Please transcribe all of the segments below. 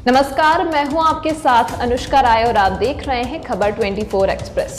नमस्कार, मैं हूं आपके साथ अनुष्का राय और आप देख रहे हैं खबर 24 एक्सप्रेस।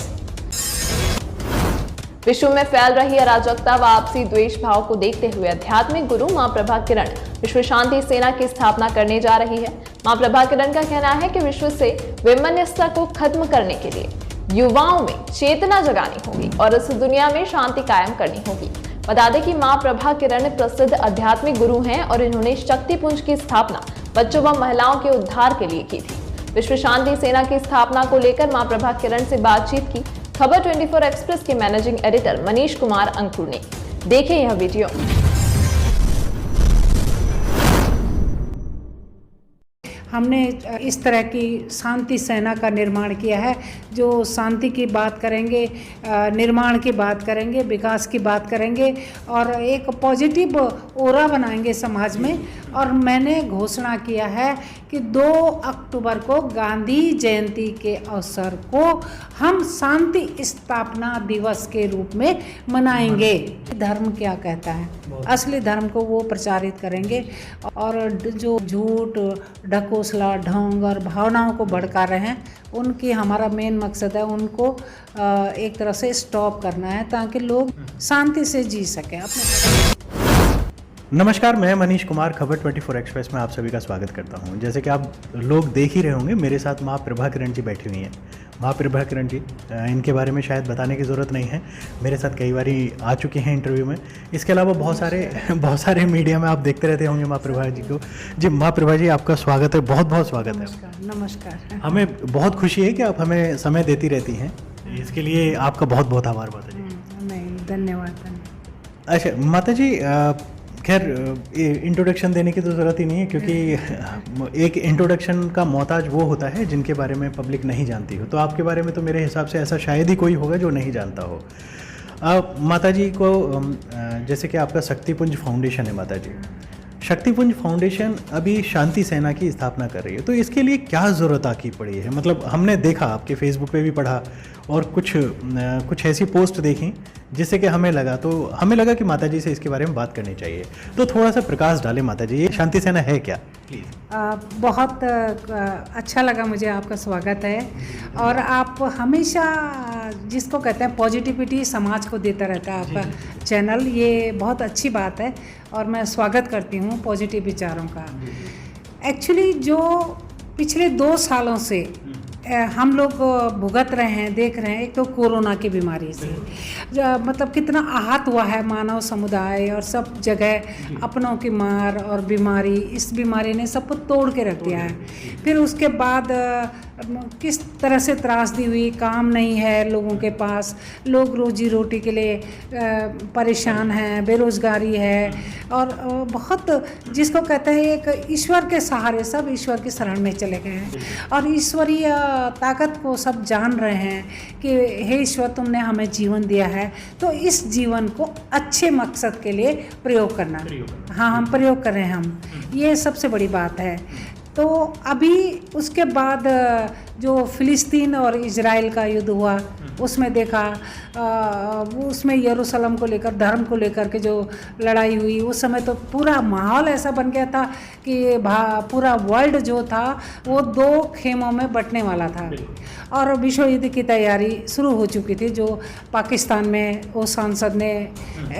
विश्व में फैल रही अराजकता व आपसी द्वेष भाव को देखते हुए आध्यात्मिक गुरु मां प्रभा किरण विश्व शांति सेना की स्थापना करने जा रही है। मां प्रभा किरण का कहना है कि विश्व से वैमनस्यता को खत्म करने के लिए युवाओं में चेतना जगानी होगी और इस दुनिया में शांति कायम करनी होगी। बता दें कि मां प्रभा किरण प्रसिद्ध आध्यात्मिक गुरु हैं और इन्होंने शक्तिपुंज की स्थापना बच्चों व महिलाओं के उद्धार के लिए की थी। विश्व शांति सेना की स्थापना को लेकर मां प्रभा किरण से बातचीत की खबर 24 एक्सप्रेस के मैनेजिंग एडिटर मनीष कुमार अंकुर ने। देखें यह वीडियो। हमने इस तरह की शांति सेना का निर्माण किया है जो शांति की बात करेंगे, निर्माण की बात करेंगे, विकास की बात करेंगे और एक पॉजिटिव ओरा बनाएंगे समाज में। और मैंने घोषणा किया है कि 2 अक्टूबर को गांधी जयंती के अवसर को हम शांति स्थापना दिवस के रूप में मनाएंगे। धर्म क्या कहता है, असली धर्म को वो प्रचारित करेंगे और जो झूठ, ढकोसला, ढोंग और भावनाओं को भड़का रहे हैं उनकी हमारा मेन मकसद है उनको एक तरह से स्टॉप करना है ताकि लोग शांति से जी सकें अपने। नमस्कार, मैं मनीष कुमार खबर 24 एक्सप्रेस में आप सभी का स्वागत करता हूं। जैसे कि आप लोग देख ही रहे होंगे, मेरे साथ मां प्रभा किरण जी बैठी हुई हैं। मां प्रभा किरण जी, इनके बारे में शायद बताने की ज़रूरत नहीं है, मेरे साथ कई बार आ चुके हैं इंटरव्यू में। इसके अलावा बहुत सारे मीडिया में आप देखते रहते होंगे मां प्रभा जी को। जी मां प्रभा जी, आपका स्वागत है, बहुत बहुत स्वागत है। नमस्कार। हमें बहुत खुशी है कि आप हमें समय देती रहती हैं, इसके लिए आपका बहुत बहुत आभार माता जी। नहीं, धन्यवाद। अच्छा माता जी, खैर इंट्रोडक्शन देने की तो ज़रूरत ही नहीं है क्योंकि एक इंट्रोडक्शन का मोहताज वो होता है जिनके बारे में पब्लिक नहीं जानती हो। तो आपके बारे में तो मेरे हिसाब से ऐसा शायद ही कोई होगा जो नहीं जानता हो। माता जी को जैसे कि आपका शक्तिपुंज फाउंडेशन है माता जी, शक्तिपुंज फाउंडेशन अभी शांति सेना की स्थापना कर रही है, तो इसके लिए क्या ज़रूरत आकी पड़ी है? मतलब हमने देखा, आपके फेसबुक पे भी पढ़ा और कुछ ऐसी पोस्ट देखी जिससे कि हमें लगा कि माता जी से इसके बारे में बात करनी चाहिए। तो थोड़ा सा प्रकाश डालें माता जी, ये शांति सेना है क्या प्लीज़? बहुत अच्छा लगा मुझे, आपका स्वागत है। और आप हमेशा जिसको कहते हैं पॉजिटिविटी समाज को देता रहता है आपका चैनल, ये बहुत अच्छी बात है और मैं स्वागत करती हूँ पॉजिटिव विचारों का। एक्चुअली जो पिछले 2 सालों से हम लोग भुगत रहे हैं, देख रहे हैं, एक तो कोरोना की बीमारी से मतलब कितना आहत हुआ है मानव समुदाय और सब जगह अपनों की मार और बीमारी, इस बीमारी ने सबको तोड़ के रख दिया है। फिर उसके बाद किस तरह से त्रासदी हुई, काम नहीं है लोगों के पास, लोग रोजी रोटी के लिए परेशान हैं, बेरोज़गारी है और बहुत जिसको कहते हैं एक ईश्वर के सहारे, सब ईश्वर की शरण में चले गए हैं और ईश्वरीय ताकत को सब जान रहे हैं कि हे ईश्वर, तुमने हमें जीवन दिया है तो इस जीवन को अच्छे मकसद के लिए प्रयोग करना। हाँ, हम प्रयोग कर रहे हैं, ये सबसे बड़ी बात है। तो अभी उसके बाद जो फिलिस्तीन और इजराइल का युद्ध हुआ उसमें देखा, उसमें यरूशलेम को लेकर, धर्म को लेकर के जो लड़ाई हुई, उस समय तो पूरा माहौल ऐसा बन गया था कि पूरा वर्ल्ड जो था वो 2 खेमों में बंटने वाला था और विश्व युद्ध की तैयारी शुरू हो चुकी थी। जो पाकिस्तान में वो सांसद ने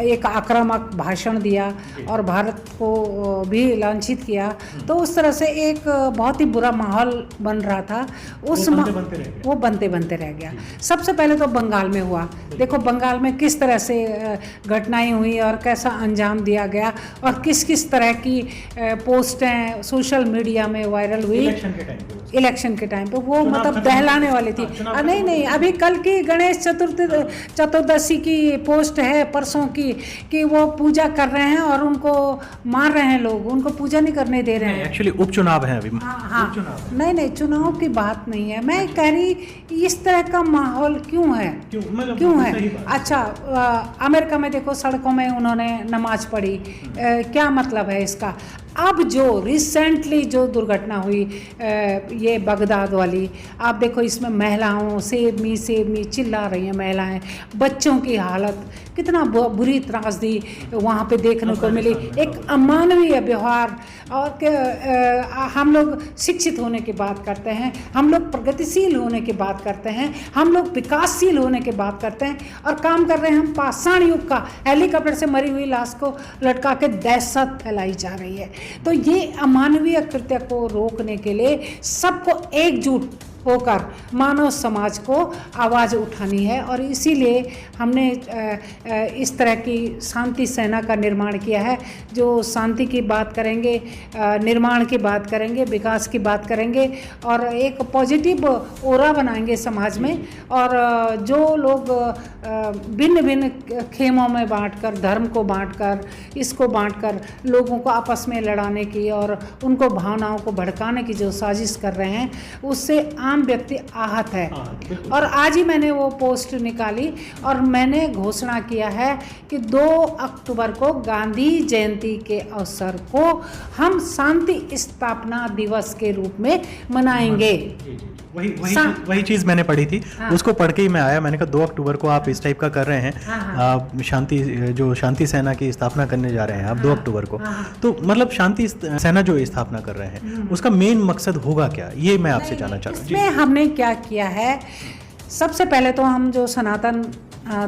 एक आक्रामक भाषण दिया और भारत को भी लांछित किया, तो उस तरह से एक बहुत ही बुरा माहौल बन रहा था। वो बनते रह गया। सबसे पहले तो बंगाल में हुआ, देखो बंगाल में किस तरह से घटनाएं हुई और कैसा अंजाम दिया गया और किस किस तरह की पोस्टें सोशल मीडिया में वायरल हुई इलेक्शन के टाइम पे वो मतलब दहलाने वाली थी। नहीं, अभी कल की गणेश चतुर्दशी की पोस्ट है परसों की कि वो पूजा कर रहे हैं और उनको मार रहे हैं लोग, उनको पूजा नहीं करने दे रहे हैं। एक्चुअली उपचुनाव है अभी। हाँ, नहीं, चुनाव की बात नहीं है, मैं कह रही इस तरह का माहौल क्यों है, क्यों है? अच्छा, अमेरिका में देखो सड़कों में उन्होंने नमाज पढ़ी, क्या मतलब है इसका? अब जो रिसेंटली जो दुर्घटना हुई ये बगदाद वाली, आप देखो इसमें महिलाओं सेव मी चिल्ला रही हैं महिलाएं, बच्चों की हालत कितना बुरी त्रासदी वहाँ पे देखने को मिली, एक अमानवीय व्यवहार। और हम लोग शिक्षित होने की बात करते हैं, हम लोग प्रगतिशील होने की बात करते हैं, हम लोग विकासशील होने की बात करते हैं, और काम कर रहे हैं हम पाषाण युग का। हेलीकॉप्टर से मरी हुई लाश को लटका के दहशत फैलाई जा रही है। तो ये अमानवीय कृत्य को रोकने के लिए सबको एकजुट होकर मानव समाज को आवाज़ उठानी है, और इसीलिए हमने इस तरह की शांति सेना का निर्माण किया है, जो शांति की बात करेंगे, निर्माण की बात करेंगे, विकास की बात करेंगे, और एक पॉजिटिव ओरा बनाएंगे समाज में। और जो लोग भिन्न भिन्न खेमों में बांटकर, धर्म को बांटकर, इसको बांटकर लोगों को आपस में लड़ाने की और उनको भावनाओं को भड़काने की जो साजिश कर रहे हैं, उससे आम व्यक्ति आहत है। और आज ही मैंने वो पोस्ट निकाली और मैंने घोषणा किया है कि 2 अक्टूबर को गांधी जयंती के अवसर को हम शांति स्थापना दिवस के रूप में मनाएंगे। वही चीज़ मैंने पढ़ी थी। हाँ। उसको पढ़ के ही मैं आया, मैंने कहा 2 अक्टूबर को आप इस टाइप का कर रहे हैं। हाँ। शांति सेना की स्थापना करने जा रहे हैं आप। हाँ। 2 अक्टूबर को। हाँ। तो मतलब शांति सेना जो स्थापना कर रहे हैं उसका मेन मकसद होगा क्या, ये मैं आपसे जानना चाह रहा हूँ। इसमें हमने क्या किया है, सबसे पहले तो हम जो सनातन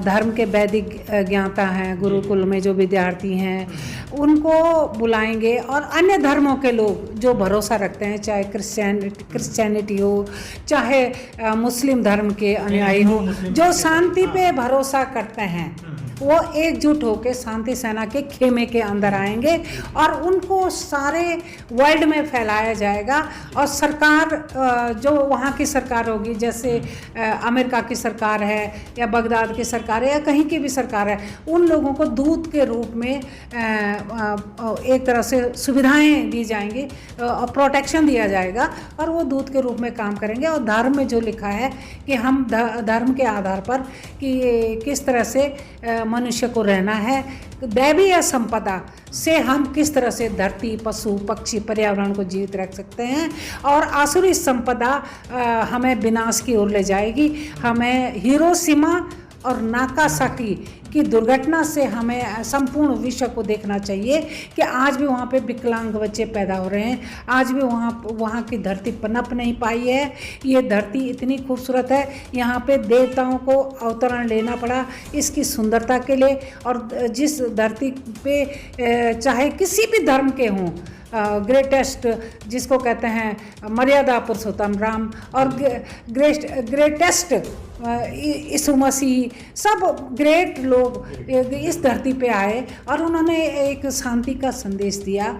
धर्म के वैदिक ज्ञाता हैं, गुरुकुल में जो विद्यार्थी हैं उनको बुलाएंगे, और अन्य धर्मों के लोग जो भरोसा रखते हैं, चाहे क्रिश्चियनिटी हो, चाहे मुस्लिम धर्म के अनुयायी हो, जो शांति पे भरोसा करते हैं, वो एकजुट होकर शांति सेना के खेमे के अंदर आएंगे और उनको सारे वर्ल्ड में फैलाया जाएगा। और सरकार जो वहाँ की सरकार होगी, जैसे अमेरिका की सरकार है या बगदाद की सरकार है या कहीं की भी सरकार है, उन लोगों को दूत के रूप में एक तरह से सुविधाएं दी जाएंगी और प्रोटेक्शन दिया जाएगा, और वो दूत के रूप में काम करेंगे। और धर्म में जो लिखा है कि हम धर्म के आधार पर कि किस तरह से मनुष्य को रहना है, दैवीय संपदा से हम किस तरह से धरती, पशु, पक्षी, पर्यावरण को जीवित रख सकते हैं, और आसुरी संपदा हमें विनाश की ओर ले जाएगी। हमें हिरोशिमा और नागासाकी की दुर्घटना से हमें संपूर्ण विश्व को देखना चाहिए कि आज भी वहाँ पे विकलांग बच्चे पैदा हो रहे हैं, आज भी वहाँ की धरती पनप नहीं पाई है। ये धरती इतनी खूबसूरत है, यहाँ पे देवताओं को अवतरण लेना पड़ा इसकी सुंदरता के लिए। और जिस धरती पे चाहे किसी भी धर्म के हों, ग्रेटेस्ट जिसको कहते हैं मर्यादा पुरुषोत्तम राम, और ग्रेटेस्ट यीशु मसीह, सब ग्रेट लोग इस धरती पे आए और उन्होंने एक शांति का संदेश दिया,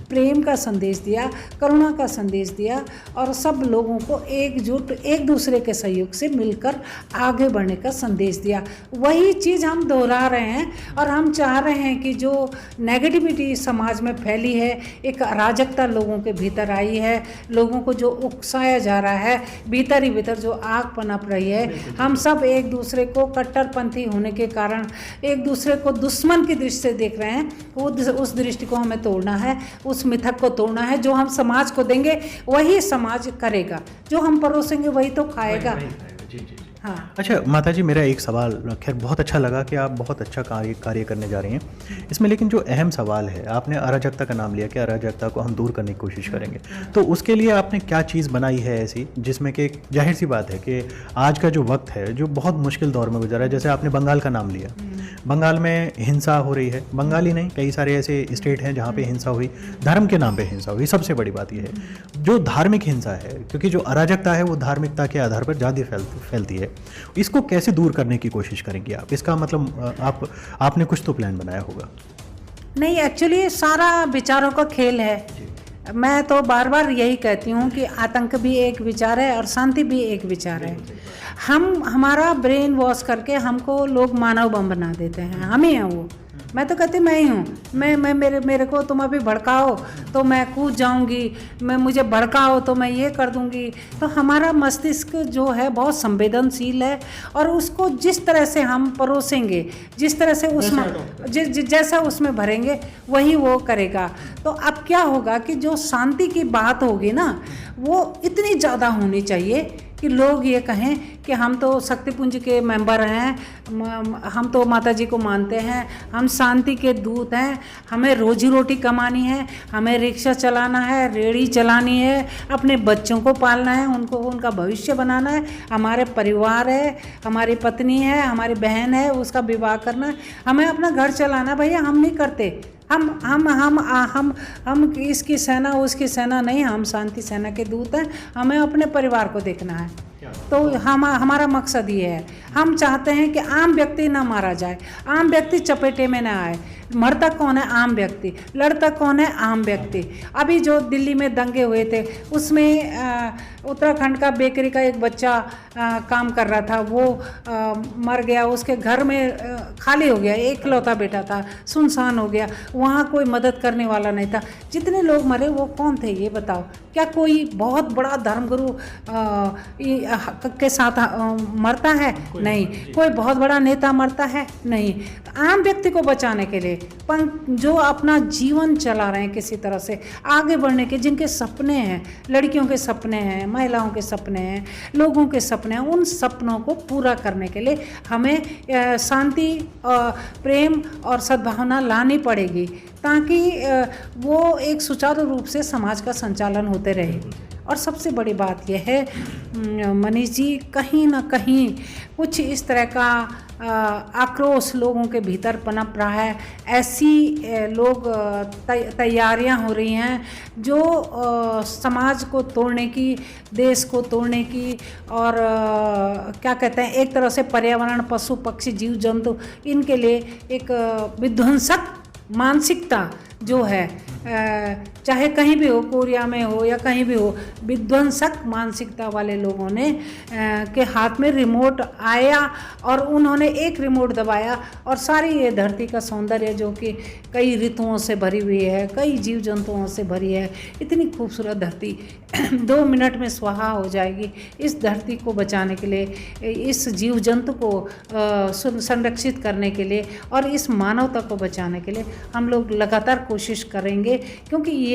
प्रेम का संदेश दिया, करुणा का संदेश दिया, और सब लोगों को एकजुट एक दूसरे के सहयोग से मिलकर आगे बढ़ने का संदेश दिया। वही चीज़ हम दोहरा रहे हैं, और हम चाह रहे हैं कि जो नेगेटिविटी समाज में फैली है, एक अराजकता लोगों के भीतर आई है, लोगों को जो उकसाया जा रहा है, भीतर ही भीतर जो आग पनप रही है, हम सब एक दूसरे को कट्टरपंथी होने के कारण एक दूसरे को दुश्मन की दृष्टि से देख रहे हैं। वो उस दृष्टि को हमें तोड़ना है, उस मिथक को तोड़ना है। जो हम समाज को देंगे वही समाज करेगा, जो हम परोसेंगे वही तो खाएगा। हाँ। अच्छा माता जी, मेरा एक सवाल, खैर बहुत अच्छा लगा कि आप बहुत अच्छा कार्य करने जा रही हैं इसमें, लेकिन जो अहम सवाल है, आपने अराजकता का नाम लिया कि अराजकता को हम दूर करने की कोशिश करेंगे, तो उसके लिए आपने क्या चीज़ बनाई है ऐसी जिसमें कि जाहिर सी बात है कि आज का जो वक्त है जो बहुत मुश्किल दौर में गुजरा है, जैसे आपने बंगाल का नाम लिया, बंगाल में हिंसा हो रही है, बंगाल ही नहीं कई सारे ऐसे स्टेट हैं जहाँ पे हिंसा हुई, धर्म के नाम पे हिंसा हुई। सबसे बड़ी बात यह है जो धार्मिक हिंसा है, क्योंकि जो अराजकता है वो धार्मिकता के आधार पर ज़्यादा फैलती है, इसको कैसे दूर करने की कोशिश करेंगे आप? इसका मतलब आपने कुछ तो प्लान बनाया होगा। नहीं, एक्चुअली सारा विचारों का खेल है। मैं तो बार बार यही कहती हूँ कि आतंक भी एक विचार है और शांति भी एक विचार है। हमारा ब्रेन वॉश करके हमको लोग मानव बम बना देते हैं, हम ही हैं वो। मैं तो कहती मैं ही हूँ, मैं मेरे को तुम अभी भड़काओ तो मैं कूद जाऊँगी, मुझे भड़काओ तो मैं ये कर दूँगी। तो हमारा मस्तिष्क जो है बहुत संवेदनशील है, और उसको जिस तरह से हम परोसेंगे, जिस तरह से उसमें जैसा उसमें भरेंगे वही वो करेगा। तो अब क्या होगा कि जो शांति की बात होगी ना, वो इतनी ज़्यादा होनी चाहिए कि लोग ये कहें कि हम तो शक्तिपुंज के मेंबर हैं, हम तो माता जी को मानते हैं, हम शांति के दूत हैं, हमें रोजी रोटी कमानी है, हमें रिक्शा चलाना है, रेहड़ी चलानी है, अपने बच्चों को पालना है, उनको उनका भविष्य बनाना है, हमारे परिवार है, हमारी पत्नी है, हमारी बहन है, उसका विवाह करना है, हमें अपना घर चलाना। भैया हम नहीं करते, हम इसकी सेना उसकी सेना नहीं, हम शांति सेना के दूत हैं, हमें अपने परिवार को देखना है। तो हमारा मकसद ये है, हम चाहते हैं कि आम व्यक्ति ना मारा जाए, आम व्यक्ति चपेटे में ना आए। मरता कौन है? आम व्यक्ति। लड़ता कौन है? आम व्यक्ति। अभी जो दिल्ली में दंगे हुए थे, उसमें उत्तराखंड का बेकरी का एक बच्चा काम कर रहा था, वो मर गया, उसके घर में खाली हो गया, एकलौता बेटा था, सुनसान हो गया, वहाँ कोई मदद करने वाला नहीं था। जितने लोग मरे वो कौन थे ये बताओ? क्या कोई बहुत बड़ा धर्मगुरु के साथ मरता है? नहीं। कोई बहुत बड़ा नेता मरता है? नहीं। आम व्यक्ति को बचाने के लिए जो अपना जीवन चला रहे हैं किसी तरह से आगे बढ़ने के, जिनके सपने हैं, लड़कियों के सपने हैं, महिलाओं के सपने हैं, लोगों के सपने हैं, उन सपनों को पूरा करने के लिए हमें शांति, प्रेम और सद्भावना लानी पड़ेगी, ताकि वो एक सुचारू रूप से समाज का संचालन होते रहे। और सबसे बड़ी बात यह है मनीष जी, कहीं ना कहीं कुछ इस तरह का आक्रोश लोगों के भीतर पनप रहा है। ऐसी लोग तैयारियां हो रही हैं जो समाज को तोड़ने की, देश को तोड़ने की, और क्या कहते हैं, एक तरह से पर्यावरण, पशु पक्षी, जीव जंतु, इनके लिए एक विध्वंसक मानसिकता जो है, चाहे कहीं भी हो, कोरिया में हो या कहीं भी हो, विध्वंसक मानसिकता वाले लोगों ने के हाथ में रिमोट आया और उन्होंने एक रिमोट दबाया और सारी ये धरती का सौंदर्य, जो कि कई ऋतुओं से भरी हुई है, कई जीव जंतुओं से भरी है, इतनी खूबसूरत धरती 2 मिनट में स्वाहा हो जाएगी। इस धरती को बचाने के लिए, इस जीव जंतु को संरक्षित करने के लिए और इस मानवता को बचाने के लिए हम लोग लगातार कोशिश करेंगे, क्योंकि ये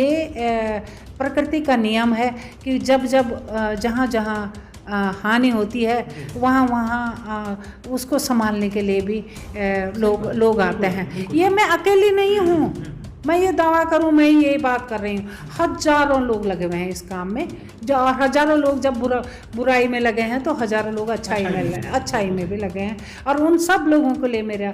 प्रकृति का नियम है कि जब जहाँ जहाँ हानि होती है वहाँ उसको संभालने के लिए भी लोग आते हैं। ये मैं अकेली नहीं हूँ, मैं ये दावा करूँ, मैं ये बात कर रही हूँ, हजारों लोग लगे हुए हैं इस काम में। जो हजारों लोग जब बुराई में लगे हैं तो हजारों लोग अच्छाई में भी लगे हैं। और उन सब लोगों के लिए मेरा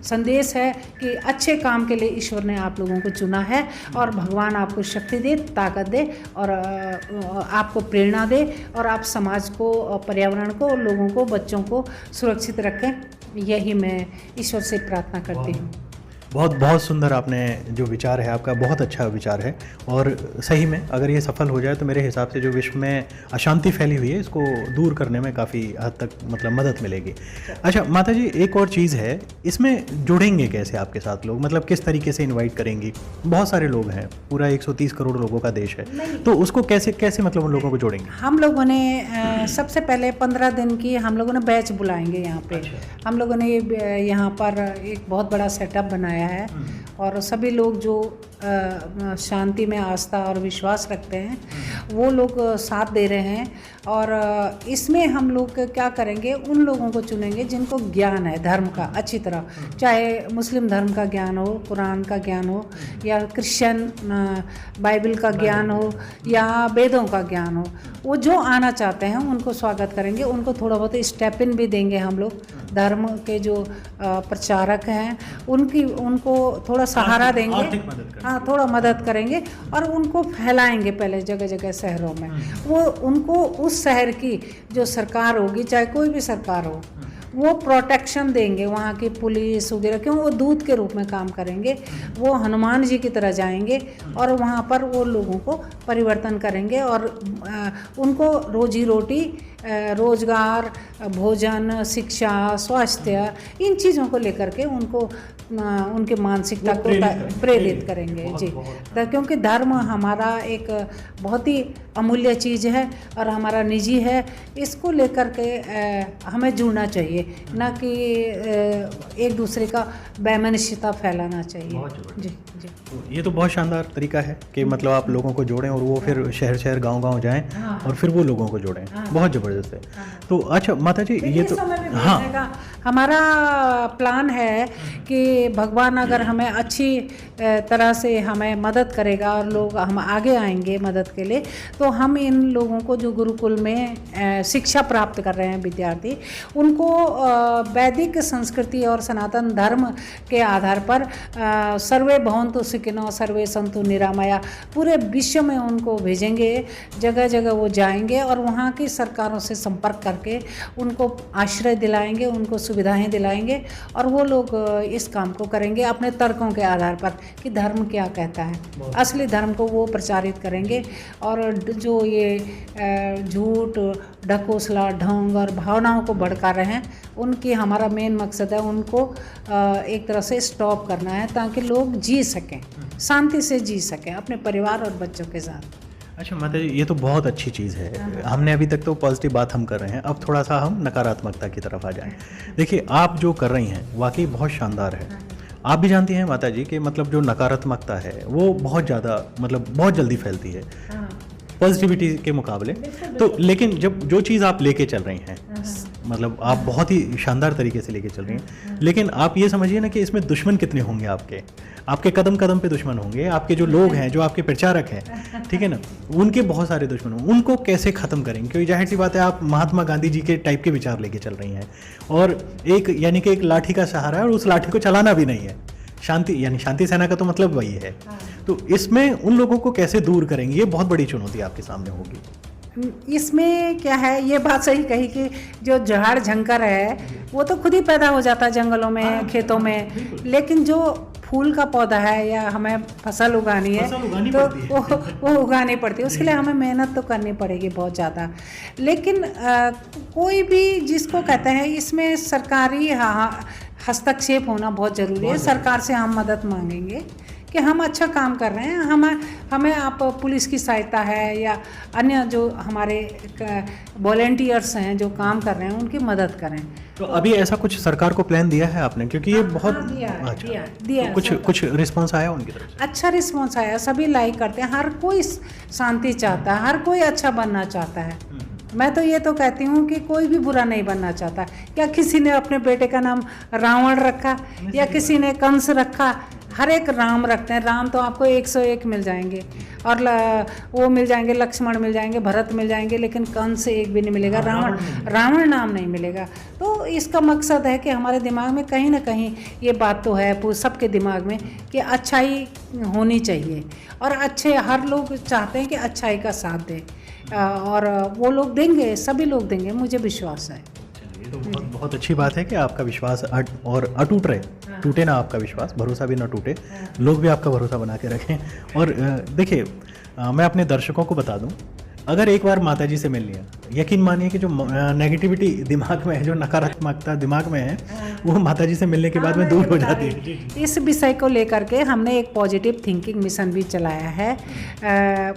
संदेश है कि अच्छे काम के लिए ईश्वर ने आप लोगों को चुना है, और भगवान आपको शक्ति दे, ताकत दे, और आपको प्रेरणा दे, और आप समाज को, पर्यावरण को, लोगों को, बच्चों को सुरक्षित रखें। यही मैं ईश्वर से प्रार्थना करती हूँ। बहुत सुंदर आपने जो विचार है आपका, बहुत अच्छा विचार है, और सही में अगर ये सफल हो जाए तो मेरे हिसाब से जो विश्व में अशांति फैली हुई है इसको दूर करने में काफ़ी हद तक मतलब मदद मिलेगी। अच्छा माता जी, एक और चीज़ है, इसमें जुड़ेंगे कैसे आपके साथ लोग, मतलब किस तरीके से इन्वाइट करेंगी? बहुत सारे लोग हैं, पूरा 130 करोड़ लोगों का देश है, तो उसको कैसे मतलब उन लोगों को जोड़ेंगे? हम लोगों ने सबसे पहले 15 दिन की हम लोगों ने बैच बुलाएंगे यहाँ पे। हम लोगों ने यहाँ पर एक बहुत बड़ा सेटअप बनाया है, और सभी लोग जो शांति में आस्था और विश्वास रखते हैं वो लोग साथ दे रहे हैं। और इसमें हम लोग क्या करेंगे, उन लोगों को चुनेंगे जिनको ज्ञान है धर्म का अच्छी तरह, चाहे मुस्लिम धर्म का ज्ञान हो, कुरान का ज्ञान हो, या क्रिश्चियन बाइबल का ज्ञान हो, या वेदों का ज्ञान हो। वो जो आना चाहते हैं उनको स्वागत करेंगे, उनको थोड़ा बहुत स्टेप इन भी देंगे हम लोग। धर्म के जो प्रचारक हैं उनको थोड़ा सहारा देंगे, हाँ थोड़ा मदद करेंगे, और उनको फैलाएंगे पहले जगह जगह शहरों में। वो उनको उस शहर की जो सरकार होगी, चाहे कोई भी सरकार हो, वो प्रोटेक्शन देंगे, वहाँ की पुलिस वगैरह, क्यों वो दूत के रूप में काम करेंगे। वो हनुमान जी की तरह जाएंगे और वहाँ पर वो लोगों को परिवर्तन करेंगे, और उनको रोजी रोटी रोजगार, भोजन, शिक्षा, स्वास्थ्य, इन चीज़ों को लेकर के उनको उनके मानसिकता को प्रेरित करेंगे जी। क्योंकि धर्म हमारा एक बहुत ही अमूल्य चीज़ है और हमारा निजी है, इसको लेकर के हमें जुड़ना चाहिए, ना कि एक दूसरे का वैमनस्यता फैलाना चाहिए जी जी। तो ये तो बहुत शानदार तरीका है कि मतलब आप लोगों को जोड़ें और वो फिर शहर शहर गांव गांव जाएं और फिर वो लोगों को जोड़ें, बहुत ज़बरदस्त है। तो अच्छा माता जी, ये तो हाँ, हमारा प्लान है कि भगवान अगर हमें अच्छी तरह से हमें मदद करेगा और लोग हम आगे आएंगे मदद के लिए, तो हम इन लोगों को जो गुरुकुल में शिक्षा प्राप्त कर रहे हैं विद्यार्थी, उनको वैदिक संस्कृति और सनातन धर्म के आधार पर सर्वे भवन्तु सुखिनो सर्वे सन्तु निरामया पूरे विश्व में उनको भेजेंगे, जगह जगह वो जाएंगे और वहाँ की सरकारों से संपर्क करके उनको आश्रय दिलाएंगे, उनको सुविधाएं दिलाएंगे और वो लोग इस काम को करेंगे अपने तर्कों के आधार पर कि धर्म क्या कहता है। असली धर्म को वो प्रचारित करेंगे और जो ये झूठ, ढकोसला, ढोंग और भावनाओं को भड़का रहे हैं, उनकी हमारा मेन मकसद है उनको एक तरह से स्टॉप करना है ताकि लोग जी सकें, शांति से जी सकें अपने परिवार और बच्चों के साथ। अच्छा माता जी, ये तो बहुत अच्छी चीज़ है। हमने अभी तक तो पॉजिटिव बात हम कर रहे हैं, अब थोड़ा सा हम नकारात्मकता की तरफ आ जाएं। देखिए, आप जो कर रही हैं वाकई बहुत शानदार है। आप भी जानती हैं माता जी कि मतलब जो नकारात्मकता है वो बहुत ज़्यादा मतलब बहुत जल्दी फैलती है पॉजिटिविटी के मुकाबले। तो लेकिन जब जो चीज़ आप लेके चल रही हैं, मतलब आप बहुत ही शानदार तरीके से लेके चल रही हैं, लेकिन आप ये समझिए ना कि इसमें दुश्मन कितने होंगे आपके कदम कदम पे दुश्मन होंगे, आपके जो लोग हैं, जो आपके प्रचारक हैं, ठीक है ना, उनके बहुत सारे दुश्मन होंगे। उनको कैसे ख़त्म करेंगे? क्योंकि जाहिर सी बात है आप महात्मा गांधी जी के टाइप के विचार लेके चल रही हैं और एक यानी कि एक लाठी का सहारा है और उस लाठी को चलाना भी नहीं है। शांति यानी शांति सेना का तो मतलब वही है। तो इसमें उन लोगों को कैसे दूर करेंगे, ये बहुत बड़ी चुनौती आपके सामने होगी। इसमें क्या है, ये बात सही कही कि जो झाड़ झंकर है वो तो खुद ही पैदा हो जाता है जंगलों में, खेतों में, लेकिन जो फूल का पौधा है या हमें फसल उगानी है तो वो उगानी पड़ती है, उसके लिए हमें मेहनत तो करनी पड़ेगी बहुत ज़्यादा। लेकिन कोई भी जिसको कहते हैं इसमें सरकारी हस्तक्षेप होना बहुत ज़रूरी है। सरकार से हम मदद मांगेंगे कि हम अच्छा काम कर रहे हैं, हमें आप पुलिस की सहायता है या अन्य जो हमारे वॉलेंटियर्स हैं जो काम कर रहे हैं उनकी मदद करें। तो अभी ऐसा कुछ सरकार को प्लान दिया है आपने? क्योंकि ये बहुत दिया तो कुछ रिस्पांस आया उनकी तरफ से? अच्छा रिस्पांस आया, सभी लाइक करते हैं, हर कोई शांति चाहता है, हर कोई अच्छा बनना चाहता है। मैं तो ये तो कहती हूँ कि कोई भी बुरा नहीं बनना चाहता। क्या किसी ने अपने बेटे का नाम रावण रखा या किसी ने कंस रखा? हर एक राम रखते हैं। राम तो आपको 101 मिल जाएंगे और वो मिल जाएंगे, लक्ष्मण मिल जाएंगे, भरत मिल जाएंगे, लेकिन कंस एक भी नहीं मिलेगा, रावण नाम नहीं मिलेगा। तो इसका मकसद है कि हमारे दिमाग में कहीं ना कहीं ये बात तो है सबके दिमाग में कि अच्छाई होनी चाहिए और अच्छे हर लोग चाहते हैं कि अच्छाई का साथ दें और वो लोग देंगे, सभी लोग देंगे, मुझे विश्वास है। ये तो बहुत अच्छी बात है कि आपका विश्वास और अटूट रहे, टूटे ना आपका विश्वास, भरोसा भी ना टूटे, लोग भी आपका भरोसा बना के रखें। और देखिए, मैं अपने दर्शकों को बता दूं, अगर एक बार माता जी से मिल लिया, यकीन मानिए कि जो नेगेटिविटी दिमाग में है, जो नकारात्मकता दिमाग में है, वो माता जी से मिलने के बाद में दूर हो जाती है। इस विषय को लेकर के हमने एक पॉजिटिव थिंकिंग मिशन भी चलाया है,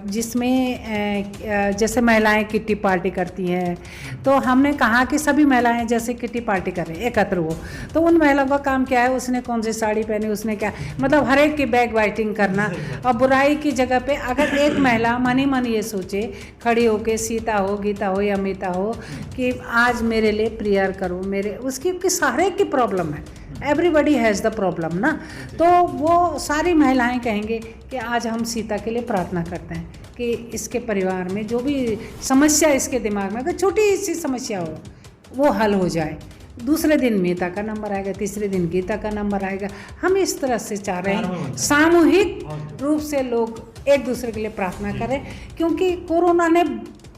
जिसमें जैसे महिलाएं किट्टी पार्टी करती हैं, तो हमने कहा कि सभी महिलाएं जैसे किट्टी पार्टी करें, एकत्र हो। तो उन महिलाओं का काम क्या है, उसने कौन सी साड़ी पहनी, उसने क्या, मतलब हर एक की बैक बाइटिंग करना, और बुराई की जगह पे अगर एक महिला मन ही मन ये सोचे, खड़ी होके, सीता हो, गीता हो या मीता हो, कि आज मेरे लिए प्रेयर करो, मेरे उसकी सारे की प्रॉब्लम है, एवरीबडी हैज़ द प्रॉब्लम ना, तो वो सारी महिलाएं कहेंगे कि आज हम सीता के लिए प्रार्थना करते हैं कि इसके परिवार में जो भी समस्या इसके दिमाग में, अगर छोटी सी समस्या हो वो हल हो जाए। दूसरे दिन मीता का नंबर आएगा, तीसरे दिन गीता का नंबर आएगा। हम इस तरह से चाह रहे हैं सामूहिक रूप से लोग एक दूसरे के लिए प्रार्थना करें, क्योंकि कोरोना ने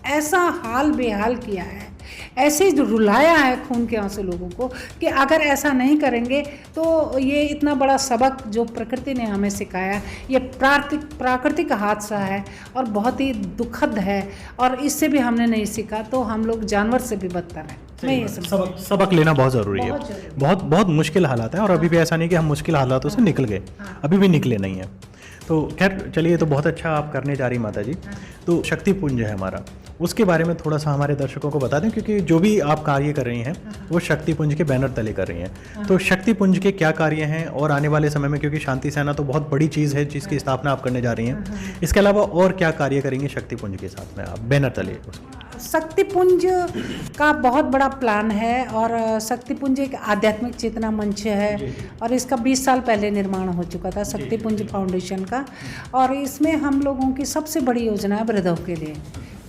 ऐसा हाल बेहाल किया है, ऐसे ही रुलाया है खून के आंसू लोगों को कि अगर ऐसा नहीं करेंगे तो ये इतना बड़ा सबक जो प्रकृति ने हमें सिखाया, ये प्राकृतिक हादसा है और बहुत ही दुखद है, और इससे भी हमने नहीं सीखा तो हम लोग जानवर से भी बदतर हैं। मैं ये सबक लेना बहुत ज़रूरी है। बहुत बहुत मुश्किल हालात है, और अभी भी ऐसा नहीं कि हम मुश्किल हालातों से निकल गए, अभी भी निकले नहीं हैं। तो खैर चलिए, तो बहुत अच्छा आप करने जा रही माता जी। तो शक्तिपुंज है हमारा, उसके बारे में थोड़ा सा हमारे दर्शकों को बता दें, क्योंकि जो भी आप कार्य कर रही हैं वो शक्तिपुंज के बैनर तले कर रही हैं। तो शक्तिपुंज के क्या कार्य हैं, और आने वाले समय में, क्योंकि शांति सेना तो बहुत बड़ी चीज़ है जिसकी स्थापना आप करने जा रही हैं, इसके अलावा और क्या कार्य करेंगे शक्तिपुंज के साथ में आप बैनर तले उसके? शक्तिपुंज का बहुत बड़ा प्लान है, और शक्तिपुंज एक आध्यात्मिक चेतना मंच है, और इसका 20 साल पहले निर्माण हो चुका था शक्तिपुंज फाउंडेशन का। और इसमें हम लोगों की सबसे बड़ी योजना है वृद्धों के लिए,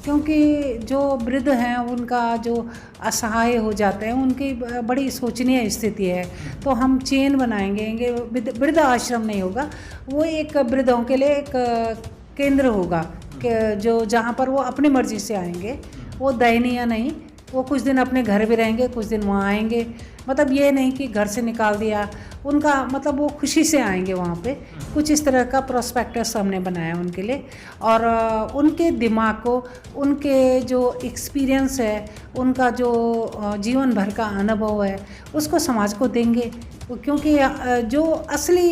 क्योंकि जो वृद्ध हैं उनका जो असहाय हो जाते हैं, उनकी बड़ी शोचनीय स्थिति है। तो हम चेन बनाएंगे, वृद्ध आश्रम नहीं होगा, वो एक वृद्धों के लिए एक केंद्र होगा जो जहाँ पर वो अपनी मर्जी से आएंगे, वो दयनीय नहीं, वो कुछ दिन अपने घर भी रहेंगे, कुछ दिन वहाँ आएंगे। मतलब ये नहीं कि घर से निकाल दिया उनका, मतलब वो खुशी से आएंगे वहाँ पे। कुछ इस तरह का प्रोस्पेक्टस हमने बनाया उनके लिए, और उनके दिमाग को, उनके जो एक्सपीरियंस है, उनका जो जीवन भर का अनुभव है, उसको समाज को देंगे। क्योंकि जो असली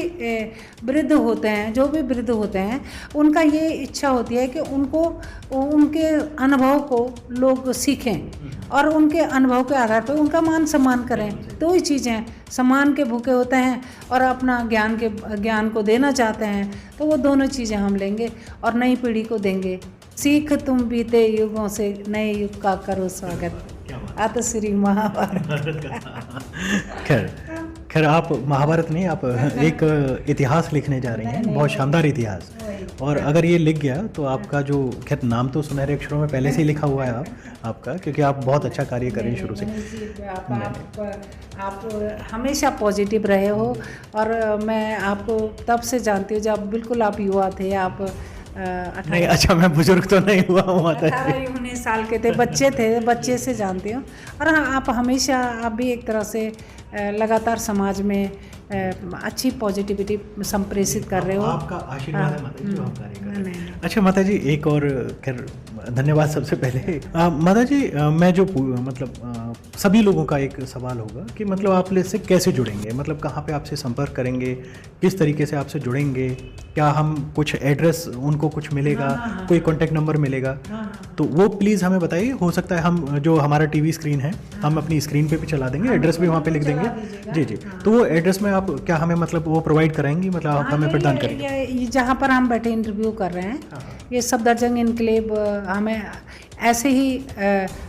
वृद्ध होते हैं, जो भी वृद्ध होते हैं, उनका ये इच्छा होती है कि उनको उनके अनुभव को लोग सीखें और उनके अनुभव के आधार पर उनका मान सम्मान करें। दो ही चीज़ें, सम्मान के भूखे होते हैं और अपना ज्ञान को देना चाहते हैं, तो वो दोनों चीज़ें हम लेंगे और नई पीढ़ी को देंगे। सीख तुम बीते युगों से, नए युग का करो स्वागत। अत श्री महाभारत। खैर आप महाभारत नहीं, आप एक इतिहास लिखने जा रही हैं, बहुत शानदार इतिहास। और अगर ये लिख गया तो आपका जो, खैर नाम तो सुनहरे अक्षरों में पहले से ही लिखा हुआ है आपका, क्योंकि आप बहुत अच्छा कार्य कर रही हैं शुरू से। आप हमेशा पॉजिटिव रहे हो, और मैं आपको तब से जानती हूँ जब बिल्कुल आप युवा थे। आप नहीं, अच्छा मैं बुजुर्ग तो नहीं हुआ हूँ माता जी, 18-19 साल के थे, बच्चे से जानती हूँ। और हाँ, आप हमेशा, आप भी एक तरह से लगातार समाज में अच्छी पॉजिटिविटी संप्रेषित कर रहे हो। आपका आशीर्वाद है माता जी जो आप कार्य कर रहे हैं। अच्छा माता जी, एक और खैर धन्यवाद सबसे पहले। माता जी, मैं जो मतलब सभी लोगों का एक सवाल होगा कि मतलब आप इससे कैसे जुड़ेंगे, मतलब कहाँ पे आपसे संपर्क करेंगे, किस तरीके से आपसे जुड़ेंगे, क्या हम कुछ एड्रेस उनको कुछ मिलेगा, कोई कॉन्टैक्ट नंबर मिलेगा, तो वो प्लीज़ हमें बताइए। हो सकता है हम जो हमारा टीवी स्क्रीन है हम अपनी स्क्रीन पे भी चला देंगे, एड्रेस भी वहाँ पे लिख देंगे। जी, तो वो एड्रेस में आप क्या हमें मतलब वो प्रोवाइड कराएंगी, मतलब आप हमें प्रदान करेंगे? ये जहाँ पर हम बैठे इंटरव्यू कर रहे हैं, ये सफदरजंग इनक्लेव हमें ऐसे ही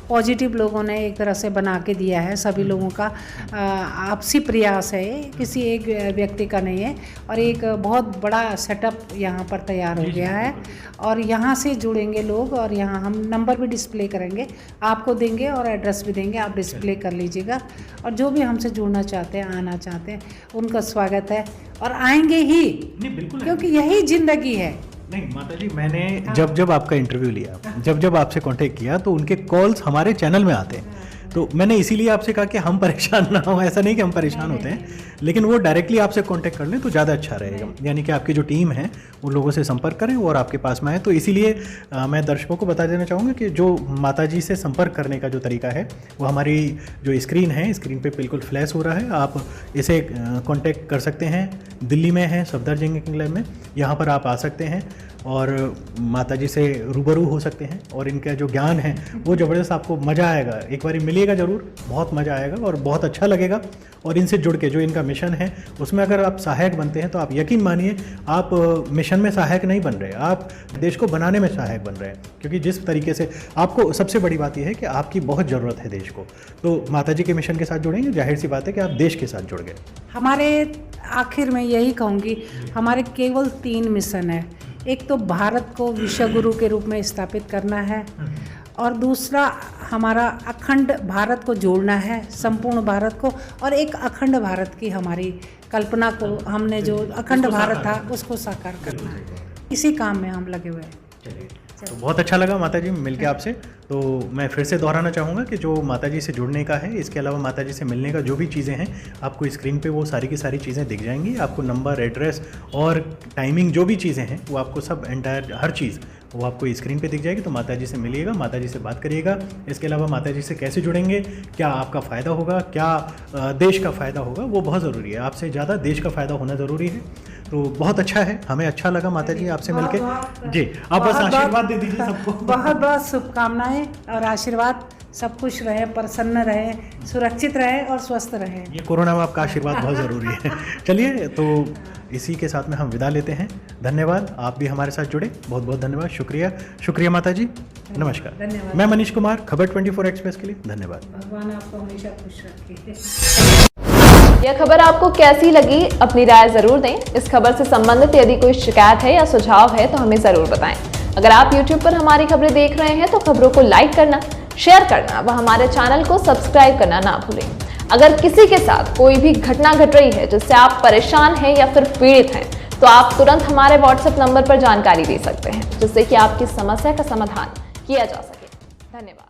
पॉजिटिव लोगों ने एक तरह से बना के दिया है। सभी लोगों का आपसी प्रयास है, किसी एक व्यक्ति का नहीं है, और एक बहुत बड़ा सेटअप यहाँ पर तैयार हो गया है। और यहाँ से जुड़ेंगे लोग, और यहाँ हम नंबर भी डिस्प्ले करेंगे, आपको देंगे और एड्रेस भी देंगे, आप डिस्प्ले कर लीजिएगा। और जो भी हमसे जुड़ना चाहते हैं, आना चाहते हैं, उनका स्वागत है, और आएंगे ही, क्योंकि यही ज़िंदगी है। नहीं माता जी, मैंने जब आपका इंटरव्यू लिया, जब आपसे कांटेक्ट किया, तो उनके कॉल्स हमारे चैनल में आते हैं। तो मैंने इसीलिए आपसे कहा कि हम परेशान ना हो। ऐसा नहीं कि हम परेशान होते हैं, लेकिन वो डायरेक्टली आपसे कांटेक्ट कर लें तो ज़्यादा अच्छा रहेगा। यानी कि आपकी जो टीम है वो लोगों से संपर्क करें और आपके पास में आए। तो इसीलिए मैं दर्शकों को बता देना चाहूँगा कि जो माता जी से संपर्क करने का जो तरीका है वो हमारी जो स्क्रीन है, स्क्रीन पे बिल्कुल फ्लैश हो रहा है। आप इसे कांटेक्ट कर सकते हैं। दिल्ली में है सफदरजंग इनक्लेव में, यहाँ पर आप आ सकते हैं और माता जी से रूबरू हो सकते हैं। और इनका जो ज्ञान है वो ज़बरदस्त, आपको मज़ा आएगा। एक बार मिलिएगा ज़रूर, बहुत मज़ा आएगा और बहुत अच्छा लगेगा। और इनसे जुड़ के जो इनका मिशन है उसमें अगर आप सहायक बनते हैं तो आप यकीन मानिए, आप मिशन में सहायक नहीं बन रहे, आप देश को बनाने में सहायक बन रहे हैं। क्योंकि जिस तरीके से आपको, सबसे बड़ी बात यह है कि आपकी बहुत ज़रूरत है देश को। तो माता जी के मिशन के साथ जुड़ेंगे, जाहिर सी बात है कि आप देश के साथ जुड़ गए। हमारे आखिर में यही कहूँगी, हमारे केवल 3 मिशन है। एक तो भारत को विश्व गुरु के रूप में स्थापित करना है, और दूसरा हमारा अखंड भारत को जोड़ना है, संपूर्ण भारत को, और एक अखंड भारत की हमारी कल्पना को, हमने जो अखंड भारत था उसको साकार करना है। इसी काम में हम लगे हुए हैं। तो बहुत अच्छा लगा माता जी मिलके आपसे। तो मैं फिर से दोहराना चाहूँगा कि जो माता जी से जुड़ने का है, इसके अलावा माता जी से मिलने का जो भी चीज़ें हैं, आपको स्क्रीन पे वो सारी की सारी चीज़ें दिख जाएंगी। आपको नंबर, एड्रेस और टाइमिंग जो भी चीज़ें हैं वो आपको सब एंटायर हर चीज़ वो आपको स्क्रीन पे दिख जाएगी। तो माता जी से मिलिएगा, माता जी से बात करिएगा। इसके अलावा माता जी से कैसे जुड़ेंगे, क्या आपका फ़ायदा होगा, क्या देश का फ़ायदा होगा, वो बहुत ज़रूरी है। आपसे ज़्यादा देश का फ़ायदा होना ज़रूरी है। तो बहुत अच्छा है, हमें अच्छा लगा माता जी आपसे मिलके। जी, आप बस आशीर्वाद दे दीजिए सबको। बहुत बहुत शुभकामनाएं और आशीर्वाद। सब खुश रहे, प्रसन्न रहे, सुरक्षित रहे और स्वस्थ रहे। ये कोरोना में आपका आशीर्वाद बहुत ज़रूरी है। चलिए, तो इसी के साथ में हम विदा लेते हैं। धन्यवाद, आप भी हमारे साथ जुड़े, बहुत बहुत धन्यवाद, शुक्रिया, शुक्रिया माता जी, नमस्कार। धन्यवाद। मैं मनीष कुमार, खबर 24 एक्सप्रेस के लिए धन्यवाद। भगवान आपको हमेशा खुश रखे। यह खबर आपको कैसी लगी, अपनी राय जरूर दें। इस खबर से संबंधित यदि कोई शिकायत है या सुझाव है तो हमें जरूर बताएं। अगर आप YouTube पर हमारी खबरें देख रहे हैं तो खबरों को लाइक करना, शेयर करना व हमारे चैनल को सब्सक्राइब करना ना भूलें। अगर किसी के साथ कोई भी घटना घट रही है जिससे आप परेशान हैं या फिर पीड़ित हैं, तो आप तुरंत हमारे WhatsApp नंबर पर जानकारी दे सकते हैं, जिससे कि आपकी समस्या का समाधान किया जा सके। धन्यवाद।